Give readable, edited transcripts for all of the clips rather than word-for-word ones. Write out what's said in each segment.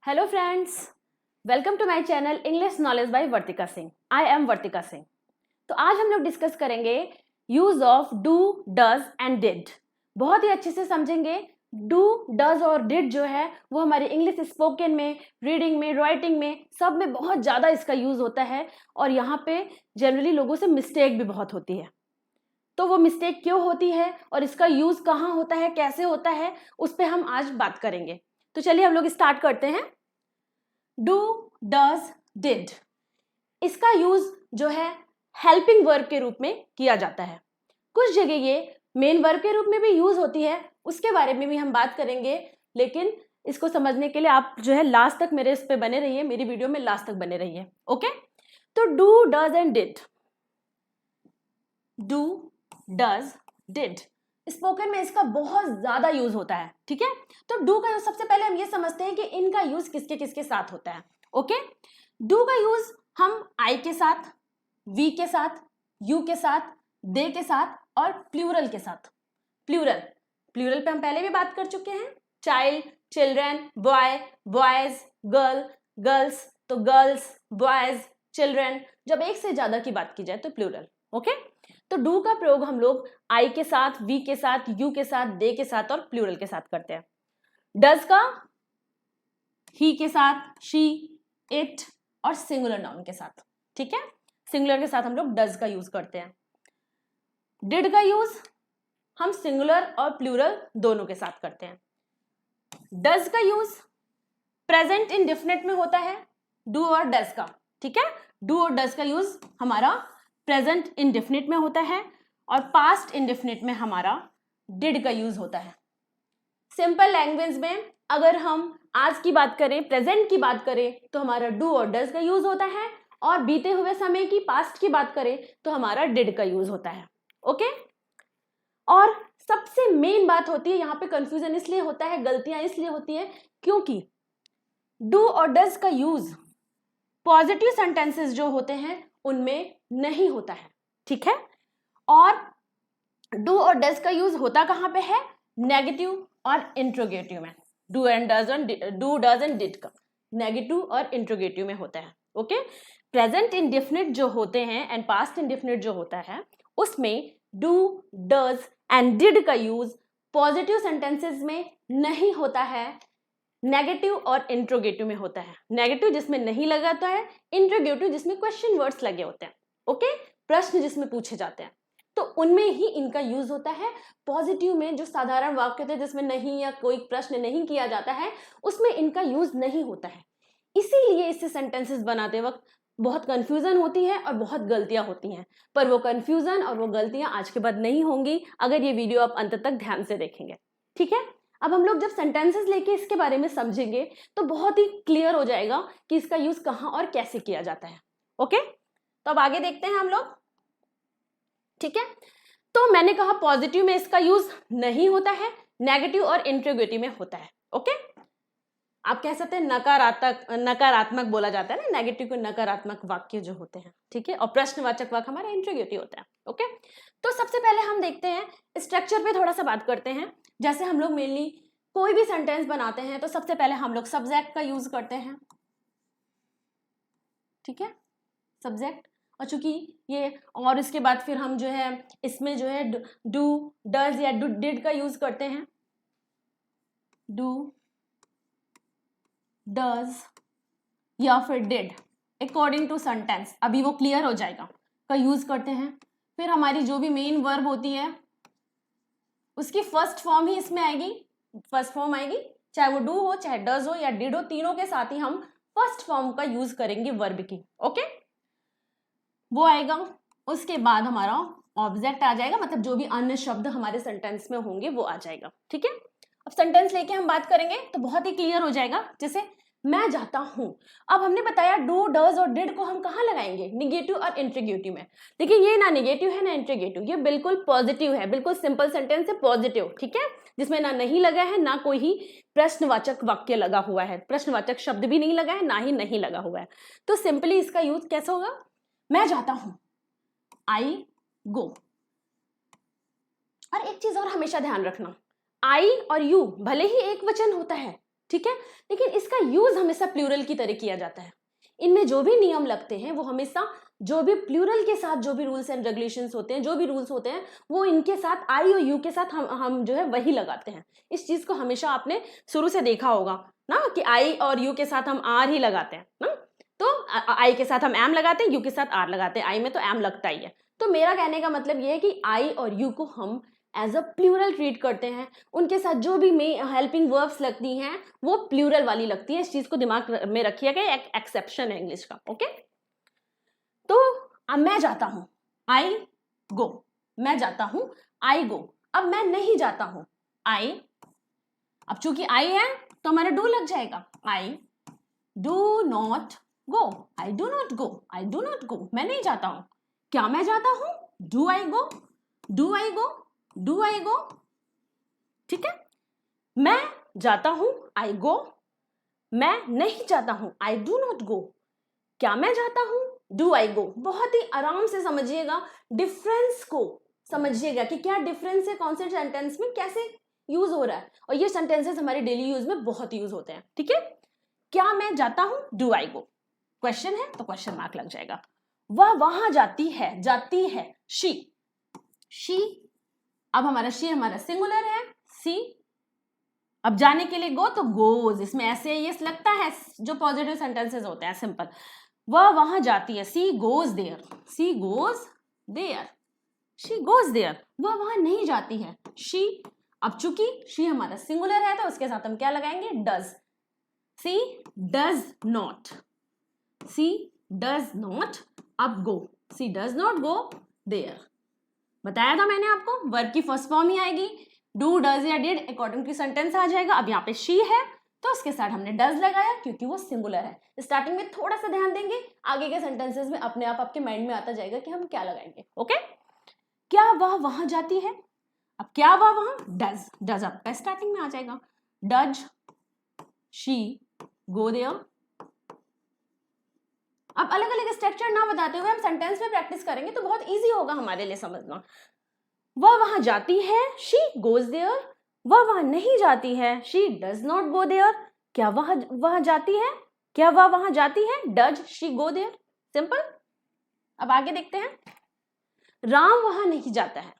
Hello friends, welcome to my channel English knowledge by Vartika Singh. I am Vartika Singh. तो आज हम लोग डिस्कस करेंगे use of do, does and did. बहुत ही अच्छे से समझेंगे। डू, डज और डिड जो है वो हमारे इंग्लिश स्पोकन में, रीडिंग में, राइटिंग में, सब में बहुत ज़्यादा इसका यूज होता है। और यहाँ पे जनरली लोगों से मिस्टेक भी बहुत होती है। तो वो मिस्टेक क्यों होती है और इसका यूज कहाँ होता है, कैसे होता है, उस पर हम आज बात करेंगे। तो चलिए हम लोग स्टार्ट करते हैं। डू, डज, डिड, इसका यूज जो है हेल्पिंग वर्ब के रूप में किया जाता है। कुछ जगह ये मेन वर्ब के रूप में भी यूज होती है, उसके बारे में भी हम बात करेंगे। लेकिन इसको समझने के लिए आप जो है लास्ट तक मेरे इस पे बने रहिए, मेरी वीडियो में लास्ट तक बने रहिए। ओके, तो do, does and did. Do, does, did, spoken में इसका बहुत ज्यादा यूज होता है। ठीक है, तो डू का यूज सबसे पहले हम ये समझते हैं कि इनका यूज किसके किसके साथ होता है। ओके, डू का यूज हम आई के साथ, वी के साथ, यू के साथ, दे के साथ और प्लूरल के साथ। प्लूरल प्लूरल पे हम पहले भी बात कर चुके हैं। Child, children, boy, boys, girl, girls, तो गर्ल्स, बॉयज, चिल्ड्रन। जब एक से ज्यादा की बात की जाए तो प्लूरल। ओके, तो डू का प्रयोग हम लोग आई के साथ, वी के साथ, यू के साथ, दे के साथ और प्लूरल के साथ करते हैं। डज का ही के साथ, शी, इट और सिंगुलर नाउन के साथ। ठीक है, सिंगुलर के साथ हम लोग डज का यूज करते हैं। डिड का यूज हम सिंगुलर और प्लूरल दोनों के साथ करते हैं। डज का यूज प्रेजेंट इंडेफिनिट में होता है, डू और डज का। ठीक है, डू और डज का यूज हमारा प्रेजेंट इंडेफिनिट में होता है और पास्ट इंडेफिनिट में हमारा डिड का यूज होता है। सिंपल लैंग्वेज में अगर हम आज की बात करें, प्रेजेंट की बात करें, तो हमारा डू और डज का यूज होता है। और बीते हुए समय की, पास्ट की बात करें तो हमारा डिड का यूज होता है। ओके, और सबसे मेन बात होती है, यहाँ पे कंफ्यूजन इसलिए होता है, गलतियां इसलिए होती है क्योंकि डू और डज का यूज पॉजिटिव सेंटेंसेस जो होते हैं उनमें नहीं होता है। ठीक है, और डू और डज का यूज होता कहां पे है? नेगेटिव और इंट्रोगेटिव में। डू डज एंड डिड का नेगेटिव और इंट्रोगेटिव में होता है। ओके, प्रेजेंट इंडेफिनिट जो होते हैं एंड पास्ट इंडेफिनिट जो होता है उसमें डू, डज एंड डिड का यूज पॉजिटिव सेंटेंसेस में नहीं होता है, नेगेटिव और इंट्रोगेटिव में होता है। नेगेटिव जिसमें नहीं लगाता है, इंट्रोगेटिव जिसमें क्वेश्चन वर्ड्स लगे होते हैं। ओके, प्रश्न जिसमें पूछे जाते हैं, तो उनमें ही इनका यूज होता है। पॉजिटिव में जो साधारण वाक्य होते हैं जिसमें नहीं या कोई प्रश्न नहीं किया जाता है, उसमें इनका यूज नहीं होता है। इसीलिए इससे सेंटेंसेस बनाते वक्त बहुत कंफ्यूजन होती है और बहुत गलतियां होती हैं। पर वो कंफ्यूजन और वो गलतियां आज के बाद नहीं होंगी अगर ये वीडियो आप अंत तक ध्यान से देखेंगे। ठीक है, अब हम लोग जब सेंटेंसेस लेके इसके बारे में समझेंगे तो बहुत ही क्लियर हो जाएगा कि इसका यूज कहाँ और कैसे किया जाता है। ओके, तो अब आगे देखते हैं हम लोग। ठीक है, तो मैंने कहा पॉजिटिव में इसका यूज नहीं होता है, नेगेटिव और इंट्रोगेटिव में होता है। ओके, आप कह सकते हैं नकारात्मक बोला जाता है ना, नेगेटिव को नकारात्मक वाक्य जो होते हैं। ठीक है, और प्रश्नवाचक वाक्य हमारा इंट्रोगेटिव होता है। ओके, तो सबसे पहले हम देखते हैं स्ट्रक्चर पे थोड़ा सा बात करते हैं। जैसे हम लोग मेनली कोई भी सेंटेंस बनाते हैं तो सबसे पहले हम लोग सब्जेक्ट का यूज करते हैं। ठीक है, सब्जेक्ट, और चूंकि ये, और इसके बाद फिर हम जो है इसमें जो है डू, डज या डिड का यूज करते हैं। डू, डज या फिर डिड अकॉर्डिंग टू सेंटेंस, अभी वो क्लियर हो जाएगा, का यूज करते हैं। फिर हमारी जो भी मेन वर्ब होती है उसकी फर्स्ट फॉर्म ही इसमें आएगी। फर्स्ट फॉर्म आएगी, चाहे वो डू हो, चाहे डज हो या डिड हो, तीनों के साथ ही हम फर्स्ट फॉर्म का यूज करेंगे वर्ब की। ओके, वो आएगा। उसके बाद हमारा ऑब्जेक्ट आ जाएगा, मतलब जो भी अन्य शब्द हमारे सेंटेंस में होंगे वो आ जाएगा। ठीक है, अब सेंटेंस लेके हम बात करेंगे तो बहुत ही क्लियर हो जाएगा। जैसे मैं जाता हूं, अब हमने बताया डू, डज और डिड को हम कहाँ लगाएंगे? निगेटिव और इंट्रोगेटिव में। देखिए ये ना निगेटिव है ना इंट्रोगेटिव, ये बिल्कुल पॉजिटिव है, बिल्कुल सिंपल सेंटेंस है, पॉजिटिव। ठीक है, जिसमें ना नहीं लगा है ना कोई ही प्रश्नवाचक वाक्य लगा हुआ है, प्रश्नवाचक शब्द भी नहीं लगा है ना ही नहीं लगा हुआ है। तो सिंपली इसका यूज कैसे होगा? मैं जाता हूं, आई गो। और एक चीज और हमेशा ध्यान रखना, आई और यू भले ही एक वचन होता है ठीक है, लेकिन इसका यूज हमेशा प्लूरल की तरह किया जाता है। इनमें जो भी नियम लगते हैं वो हमेशा जो भी प्लूरल के साथ जो भी रूल्स एंड रेगुलेशंस होते हैं, जो भी रूल्स होते हैं, वो इनके साथ आई और यू के साथ हम जो है वही लगाते हैं। इस चीज को हमेशा आपने शुरू से देखा होगा ना कि आई और यू के साथ हम आर ही लगाते हैं ना। तो आई के साथ हम एम लगाते हैं, यू के साथ आर लगाते हैं, आई में तो एम लगता ही है। तो मेरा कहने का मतलब ये है कि आई और यू को हम एज अ प्लूरल ट्रीट करते हैं। उनके साथ जो भी हेल्पिंग वर्ब्स लगती हैं वो प्लूरल वाली लगती है। इस चीज को दिमाग में रखिएगा, एक एक्सेप्शन है इंग्लिश का। ओके, तो अब मैं जाता हूं, आई गो, मैं जाता हूं, आई गो। अब मैं नहीं जाता हूं, आई, अब चूंकि आई है तो हमारा डू लग जाएगा, I do not go, I do not go, I do not go, मैं नहीं जाता हूं। क्या मैं जाता हूं, do I go, do I go, do I go, ठीक है। मैं जाता हूं, आई गो, मैं नहीं जाता हूं, आई डू नॉट गो। क्या मैं जाता हूं, डू आई गो। बहुत ही आराम से समझिएगा, डिफरेंस को समझिएगा कि क्या डिफरेंस है कौन से सेंटेंस में, कैसे यूज हो रहा है। और ये सेंटेंसेस हमारे डेली यूज में बहुत यूज होते हैं, ठीक है। क्या मैं जाता हूं, डू आई गो, क्वेश्चन है तो क्वेश्चन मार्क लग जाएगा। वह वहां जाती है, जाती है, शी, शी, अब हमारा शी हमारा सिंगुलर है, सी। अब जाने के लिए गो तो गोज, इसमें ऐसे यस लगता है जो पॉजिटिव सेंटेंसेस होते हैं, सिंपल। वह वहां जाती है, she goes there, she goes there, she goes there. वह वहां नहीं जाती है, शी। अब चूंकि शी हमारा सिंगुलर है तो उसके साथ हम क्या लगाएंगे, does. She does not, she does not अब go, she does not go there. बताया था मैंने आपको, वर्ब की फर्स्ट फॉर्म ही आएगी, डू डज या डिड अकॉर्डिंग टू सेंटेंस आ जाएगा। अब यहाँ पे शी है तो उसके साथ हमने डज लगाया क्योंकि वो सिंगुलर है। स्टार्टिंग में थोड़ा सा ध्यान देंगे, आगे के सेंटेंसेस में अपने आप आपके माइंड में आता जाएगा कि हम क्या लगाएंगे। ओके, क्या वह वहां जाती है, अब क्या वह वहां, डज, डज आपका स्टार्टिंग में आ जाएगा, डज शी गो देयर। अब अलग अलग स्ट्रक्चर ना बताते हुए हम सेंटेंस में प्रैक्टिस करेंगे तो बहुत इजी होगा हमारे लिए समझना। वह वहां जाती है, शी गोज देयर। वह वहां नहीं जाती है, she does not go there. क्या वह जाती है, क्या वह वहां जाती है, does she go there, simple. अब आगे देखते हैं, राम वहां नहीं जाता है,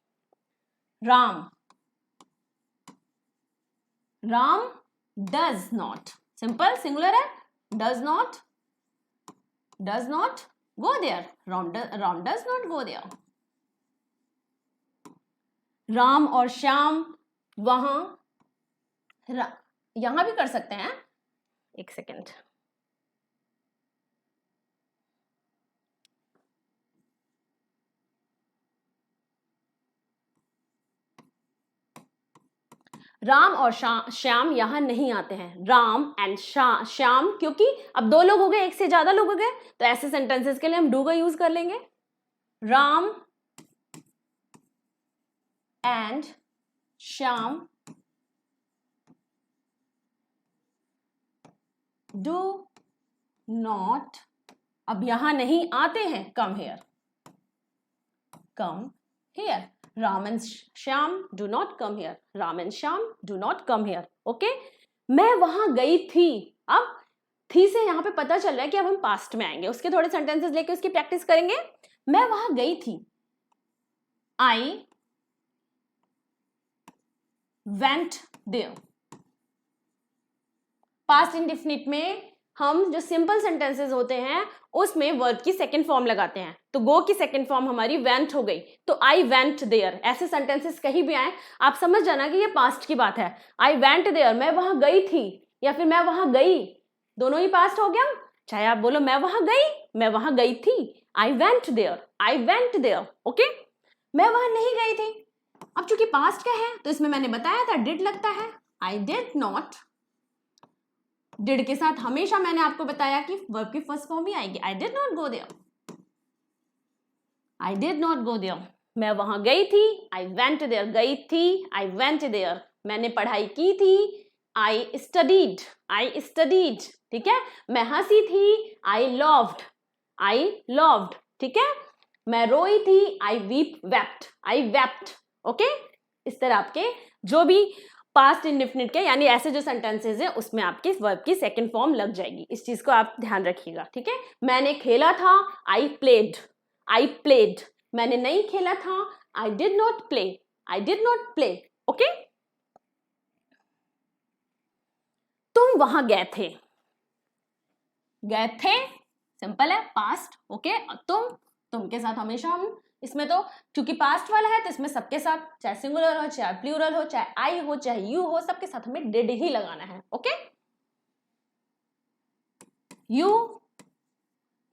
Ram, Ram does not, simple singular है, does not go there, Ram does not go there। Ram और श्याम वहां, यहां भी कर सकते हैं, एक सेकेंड, राम और श्याम यहां नहीं आते हैं, राम एंड श्याम, क्योंकि अब दो लोग हो गए, एक से ज्यादा लोग हो गए, तो ऐसे सेंटेंसेस के लिए हम डू का यूज कर लेंगे। Ram and Shyam do not, अब यहां नहीं आते हैं, come here, come here. Ram and Shyam do not come here, Ram and Shyam do not come here. Okay, मैं वहां गई थी, अब थी से यहां पे पता चल रहा है कि अब हम पास्ट में आएंगे, उसके थोड़े सेंटेंसेस लेके उसकी प्रैक्टिस करेंगे। मैं वहां गई थी, I went there. Past indefinite में हम जो सिंपल सेंटेंसेस होते हैं उसमें वर्ब की सेकंड फॉर्म लगाते हैं, तो गो की सेकंड फॉर्म हमारी वेंट हो गई, तो आई वेंट देयर। ऐसे सेंटेंसेस कहीं भी आए आप समझ जाना कि ये पास्ट की बात है। आई वेंट देयर, मैं वहां गई थी, या फिर मैं वहां गई, दोनों ही पास्ट हो गया। चाहे आप बोलो मैं वहां गई, मैं वहां गई थी, I went there, I went there. Okay, मैं वहां नहीं गई थी, अब चूंकि पास्ट का है तो इसमें मैंने बताया था डिड लगता है, आई डिड नॉट। डिड के साथ हमेशा मैंने आपको बताया कि वर्ब की फर्स्ट फॉर्म ही आएगी, I did not go there, I did not go there. मैं वहां गई थी, आई वेंट देयर, गई थी, आई वेंट देयर। मैंने पढ़ाई की थी, आई स्टडीड, आई स्टडीड, ठीक है। मैं हंसी थी, आई लव्ड, आई लव्ड, ठीक है। मैं रोई थी, आई वीप वेप्ट, आई वेप्ट। ओके, इस तरह आपके जो भी पास्ट इंडेफिनिट के यानी ऐसे जो सेंटेंसेस है उसमें आपकी वर्ब की सेकंड फॉर्म लग जाएगी। इस चीज को आप ध्यान रखिएगा, ठीक है। मैंने खेला था, आई प्लेड, आई प्लेड। मैंने नहीं खेला था, आई did not play, I did not play. Okay, तुम वहां गए थे, गए थे सिंपल है, पास्ट। ओके, तुम के साथ हमेशा हम इसमें तो क्योंकि पास्ट वाला है तो इसमें सबके साथ, चाहे सिंगुलर हो, चाहे प्लूरल हो, चाहे आई हो, चाहे यू हो, सबके साथ हमें डिड ही लगाना है। ओके, यू,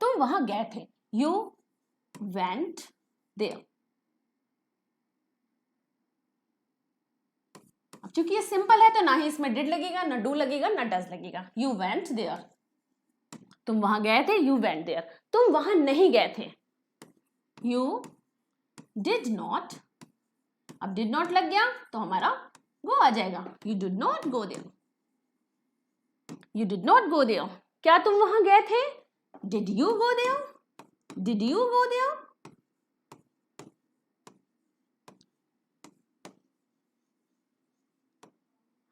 तुम वहां गए थे, यू वेंट देयर। अब क्योंकि ये सिंपल है तो ना ही इसमें डिड लगेगा, ना डू लगेगा, ना डज लगेगा। यू वेंट देयर, तुम वहां गए थे, यू वेंट देयर। तुम वहां नहीं गए थे, यू डिड नॉट। अब डिड नॉट लग गया तो हमारा वो आ जाएगा, you did not go there, you did not go there. क्या तुम वहां गए थे, did you go there, did you go there.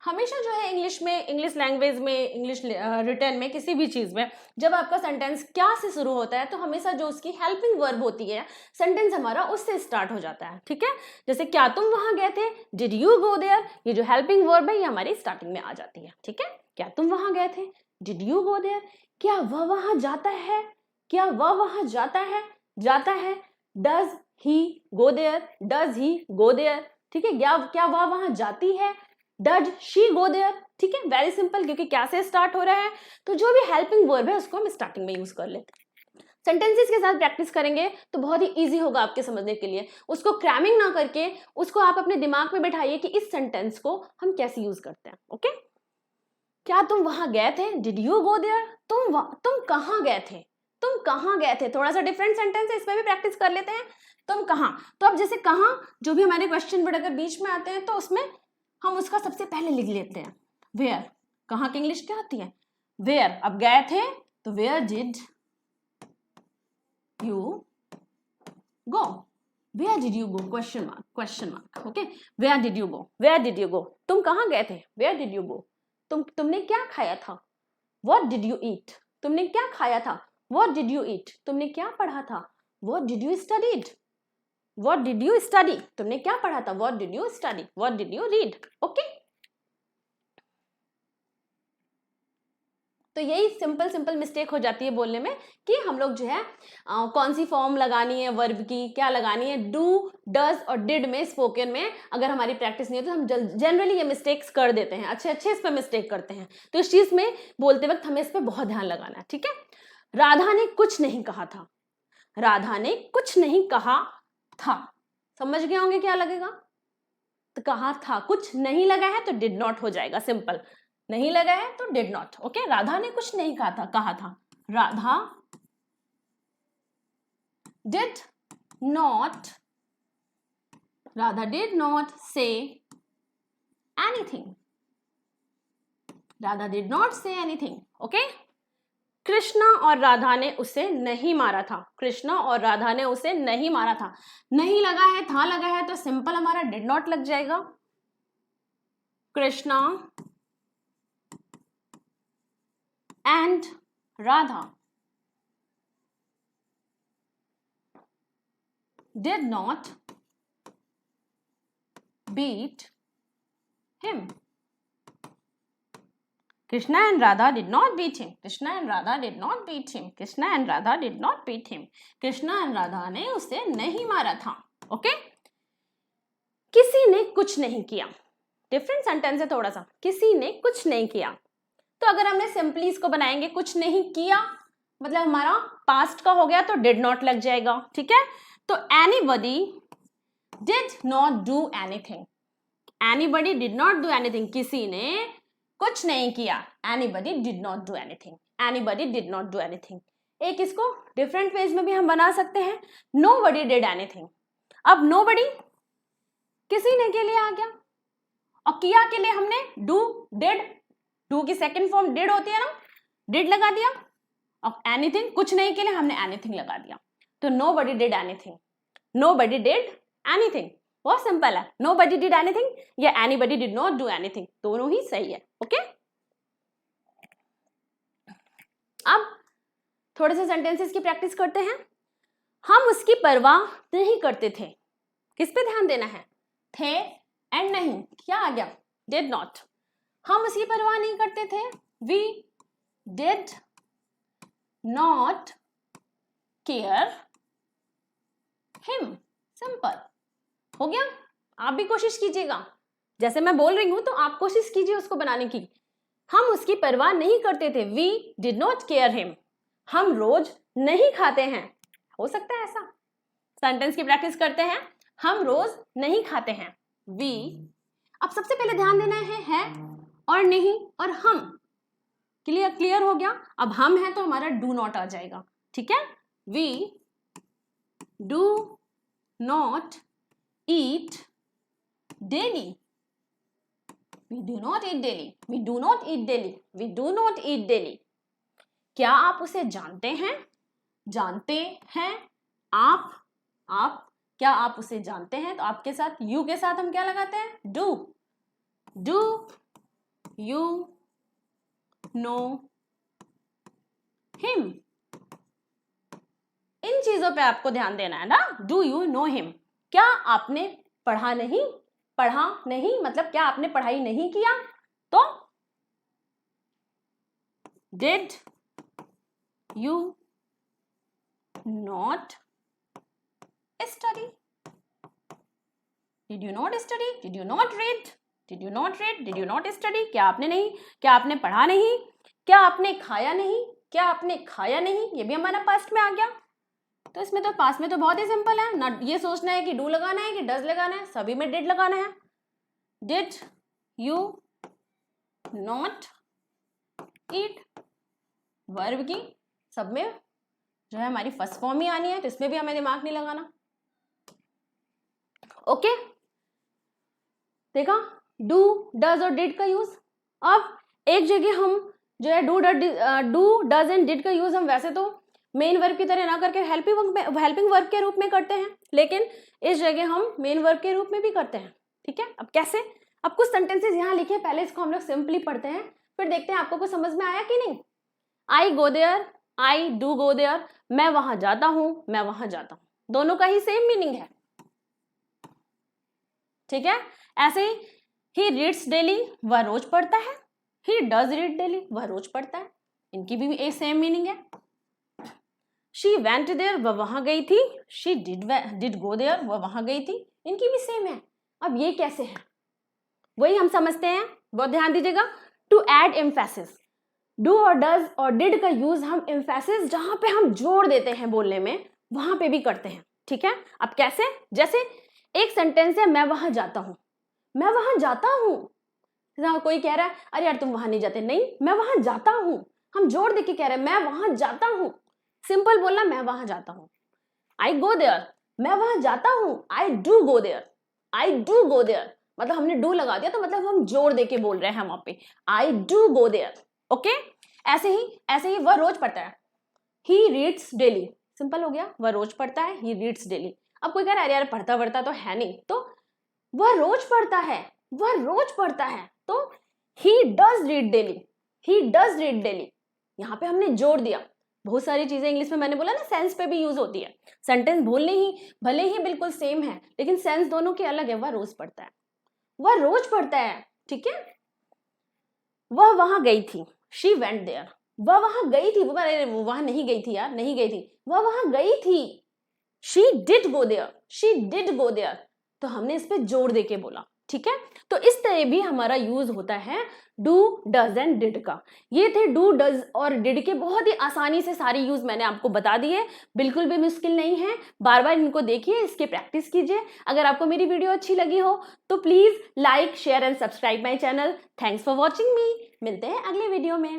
हमेशा जो है इंग्लिश में, इंग्लिश लैंग्वेज में, इंग्लिश रिटर्न में, किसी भी चीज में जब आपका सेंटेंस क्या से शुरू होता है तो हमेशा जो उसकी हेल्पिंग वर्ब होती है सेंटेंस हमारा उससे स्टार्ट हो जाता है, ठीक है। जैसे क्या तुम वहां गए थे, डिड यू गो देयर, ये जो हेल्पिंग वर्ब है ये हमारी स्टार्टिंग में आ जाती है, ठीक है। क्या तुम वहां गए थे, डिड यू गो देयर। क्या वह वहां जाता है, क्या वह वहां जाता है, जाता है। Does he go there, does he go there, ठीक है। क्या वह वहां जाती है, डज शी गो देयर, ठीक है। वेरी सिंपल, क्योंकि क्या से स्टार्ट हो रहा है तो जो भी हेल्पिंग वर्ब है उसको हम स्टार्टिंग में यूज कर लेते हैं। सेंटेंसेस के साथ प्रैक्टिस करेंगे तो बहुत ही इजी होगा आपके समझने के लिए। उसको क्रैमिंग ना करके उसको आप अपने दिमाग में बैठाइए कि इस सेंटेंस को हम कैसे यूज करते हैं। ओके, क्या तुम वहां गए थे, डिड यू गो देयर। तुम कहाँ गए थे, तुम कहाँ गए थे। थोड़ा सा डिफरेंट सेंटेंस है, इसमें भी प्रैक्टिस कर लेते हैं। तुम कहाँ, तो अब जैसे कहाँ जो भी हमारे क्वेश्चन वर्ड अगर बीच में आते हैं तो उसमें हम उसका सबसे पहले लिख लेते हैं वेयर। कहाँ की इंग्लिश क्या होती है, वेयर। अब गए थे तो where did you go, where did you go, question mark, question mark. Okay, where did you go, where did you go. तुम कहाँ गए थे, वेयर डिड यू गो। तुमने क्या खाया था, व्हाट डिड यू ईट। तुमने क्या खाया था, व्हाट डिड यू ईट। तुमने क्या पढ़ा था, what did you studied, what did you study. तुमने क्या पढ़ा था, what did you study, what did you read. Okay, तो यही सिंपल मिस्टेक हो जाती है बोलने में कि हम लोग जो है कौन सी फॉर्म लगानी है वर्ब की, क्या लगानी है। डू, डज और डिड में स्पोकन में अगर हमारी प्रैक्टिस नहीं है तो हम जनरली ये मिस्टेक्स कर देते हैं, अच्छे इस पे मिस्टेक करते हैं। तो इस चीज में बोलते वक्त हमें इस पे बहुत ध्यान लगाना है, ठीक है। राधा ने कुछ नहीं कहा था, राधा ने कुछ नहीं कहा था। समझ गए होंगे क्या लगेगा, तो कहा था, कुछ नहीं लगा है तो डिड नॉट हो जाएगा, सिंपल। नहीं लगा है तो डिड नॉट। ओके, राधा ने कुछ नहीं कहा था, Radha did not, Radha did not say anything, Radha did not say anything. Okay, Krishna और राधा ने उसे नहीं मारा था, कृष्णा और राधा ने उसे नहीं मारा था। नहीं लगा है, था लगा है तो सिंपल हमारा डिड नॉट लग जाएगा। Krishna and Radha did not beat him, Krishna and Radha did not beat him. Krishna and Radha did not beat him. Krishna and Radha did not beat him. Krishna and Radha ने उसे नहीं मारा था। Okay, किसी ने कुछ नहीं किया, डिफरेंट सेंटेंस है थोड़ा सा। किसी ने कुछ नहीं किया, तो अगर हमने सिंपली इसको बनाएंगे कुछ नहीं किया मतलब हमारा पास्ट का हो गया तो डिड नॉट लग जाएगा, ठीक है। तो anybody did not do anything, anybody did not do anything, किसी ने कुछ नहीं किया। Anybody did not do anything, anybody did not do anything. एक इसको डिफरेंट वेज में भी हम बना सकते हैं, नोबडी डिड एनीथिंग। अब नोबडी किसी ने के लिए आ गया और किया के लिए हमने डू, डिड, डू की सेकंड फॉर्म डिड होती है ना, डिड लगा दिया। अब एनीथिंग कुछ नहीं के लिए हमने एनीथिंग लगा दिया, तो nobody did anything, nobody did anything. बहुत सिंपल है, nobody did anything या anybody did not do anything, दोनों ही सही है। ओके, अब थोड़े से सेंटेंसेस की प्रैक्टिस करते हैं। हम उसकी परवाह नहीं करते थे, किस पे ध्यान देना है? थे एंड नहीं, क्या आ गया? Did not. हम उसकी परवाह नहीं करते थे, we did not care him. Simple हो गया। आप भी कोशिश कीजिएगा, जैसे मैं बोल रही हूं तो आप कोशिश कीजिए उसको बनाने की। हम उसकी परवाह नहीं करते थे, we did not care him. हम रोज नहीं खाते हैं, हो सकता है ऐसा। सेंटेंस की प्रैक्टिस करते हैं। हम रोज नहीं खाते हैं, वी। अब सबसे पहले ध्यान देना है और नहीं और हम। क्लियर हो गया। अब हम है तो हमारा डू नॉट आ जाएगा, ठीक है। We do not eat daily, we do not eat daily, we do not eat daily, we do not eat daily. क्या आप उसे जानते हैं? जानते हैं आप क्या आप उसे जानते हैं? तो आपके साथ यू के साथ हम क्या लगाते हैं? Do you know him. इन चीजों पे आपको ध्यान देना है ना। डू यू नो हिम, क्या आपने पढ़ा नहीं मतलब क्या आपने पढ़ाई नहीं किया? तो did you not study, did you not study, did you not read, did you not read, did you not study। क्या आपने पढ़ा नहीं, क्या आपने खाया नहीं, ये भी हमारा पास्ट में आ गया। तो इसमें तो पास्ट में तो बहुत ही सिंपल है ना, ये सोचना है कि डू लगाना है कि डज लगाना है, सभी में डिड लगाना है। Did you not eat, verb की सब में जो है हमारी फर्स्ट फॉर्म ही आनी है, तो इसमें भी हमें दिमाग नहीं लगाना। ओके, देखा डू डज और डिड का यूज। अब एक जगह हम जो है डू डज एंड डिड का यूज हम वैसे तो मेन वर्ब की तरह ना करके हेल्पिंग वर्ब के रूप में करते हैं, लेकिन इस जगह हम मेन वर्ब के रूप में भी करते हैं, ठीक है। अब कैसे? अब कुछ सेंटेंसेस यहाँ लिखे, पहले इसको हम लोग सिंपली पढ़ते हैं, फिर देखते हैं आपको कुछ समझ में आया कि नहीं। I go there, I do go there, मैं वहां जाता हूं, दोनों का ही सेम मीनिंग है, ठीक है। ऐसे ही रीड्स डेली, वह रोज पढ़ता है। ही डज रीड डेली, वह रोज पढ़ता है, इनकी भी एक सेम मीनिंग है। शी वेंट देयर, वह वहां गई थी। शी डिड गो देयर, वह वहां गई थी, इनकी भी सेम है। अब ये कैसे है वही हम समझते हैं, बहुत ध्यान दीजिएगा। टू ऐड एम्फेसिस, डू और डज और डिड का यूज हम एम्फेसिस जहां पे हम जोड़ देते हैं बोलने में, वहां पे भी करते हैं, ठीक है। अब कैसे? जैसे एक सेंटेंस है, मैं वहां जाता हूं, कोई कह रहा है अरे यार तुम वहां नहीं जाते, नहीं मैं वहां जाता हूं, हम जोड़ देके कह रहे हैं मैं वहां जाता हूं। सिंपल बोलना, मैं वहां जाता हूं। आई गो देयर, मैं वहां जाता हूं। आई डू गो देयर, मतलब हमने डू लगा दिया, तो मतलब हम जोड़ देके बोल रहे हैं वहां पे, I do go there. Okay, ऐसे ही वह रोज पढ़ता है। ही रीड्स डेली, सिंपल हो गया, वह रोज पढ़ता है, ही रीड्स डेली। अब कोई कह रहा है यार पढ़ता वढ़ता तो है नहीं, तो वह रोज पढ़ता है, तो ही डज रीड डेली, यहाँ पे हमने जोड़ दिया। बहुत सारी चीजें इंग्लिश में मैंने बोला ना सेंस पे भी यूज होती है। सेंटेंस भले ही बिल्कुल सेम है, लेकिन सेंस दोनों के अलग है। वह रोज पढ़ता है, ठीक है। वह वहां गई थी, शी वेंट देयर, वह वहां गई थी, वो वहां नहीं गई थी यार, नहीं गई थी, वह वहां गई थी। शी डिड गो देयर, तो हमने इस पे जोड़ देके बोला, ठीक है। तो इस तरह भी हमारा यूज होता है डू डज एंड डिड का। ये थे डू डज और डिड के बहुत ही आसानी से सारे यूज मैंने आपको बता दिए, बिल्कुल भी मुश्किल नहीं है। बार बार इनको देखिए, इसके प्रैक्टिस कीजिए। अगर आपको मेरी वीडियो अच्छी लगी हो तो please like share and subscribe my channel. Thanks for watching मी, मिलते हैं अगले वीडियो में।